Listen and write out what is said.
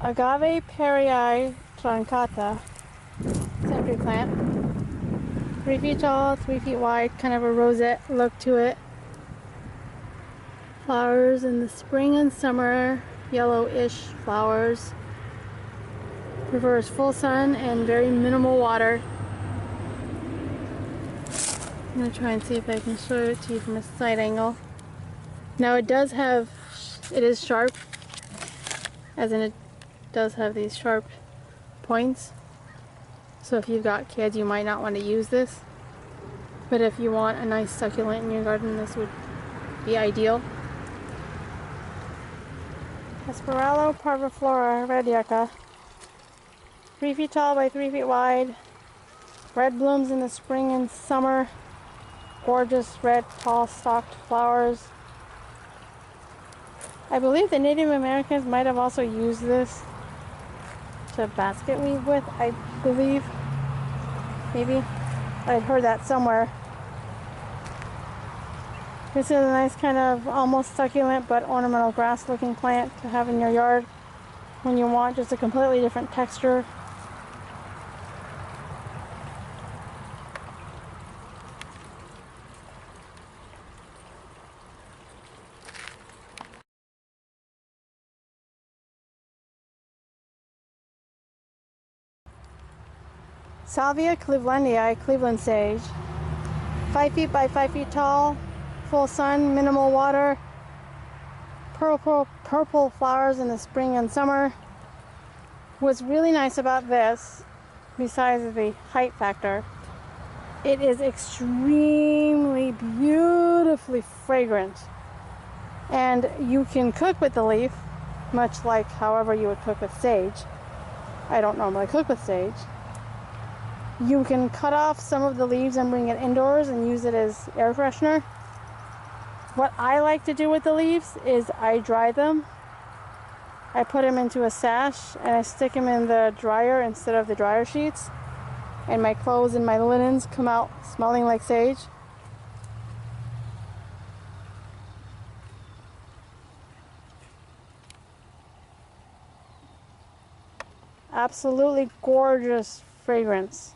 Agave Perry truncata century plant. 3 feet tall, 3 feet wide, kind of a rosette look to it. Flowers in the spring and summer, yellowish flowers. Prefers full sun and very minimal water. I'm going to try and see if I can show it to you from a side angle. Now it is sharp, as in it does have these sharp points. So if you've got kids, you might not want to use this. But if you want a nice succulent in your garden, this would be ideal. Floral parviflora, red yucca. 3 feet tall by 3 feet wide. Red blooms in the spring and summer. Gorgeous red tall stalked flowers. I believe the Native Americans might have also used this to basket weave with, I believe. Maybe. I'd heard that somewhere. This is a nice kind of almost succulent but ornamental grass looking plant to have in your yard when you want just a completely different texture. Salvia clevelandii, Cleveland sage. 5 feet by 5 feet tall, full sun, minimal water, purple flowers in the spring and summer. What's really nice about this, besides the height factor, it is extremely beautifully fragrant. And you can cook with the leaf, much like however you would cook with sage. I don't normally cook with sage. You can cut off some of the leaves and bring it indoors and use it as air freshener. What I like to do with the leaves is I dry them. I put them into a sash and I stick them in the dryer instead of the dryer sheets. And my clothes and my linens come out smelling like sage. Absolutely gorgeous fragrance.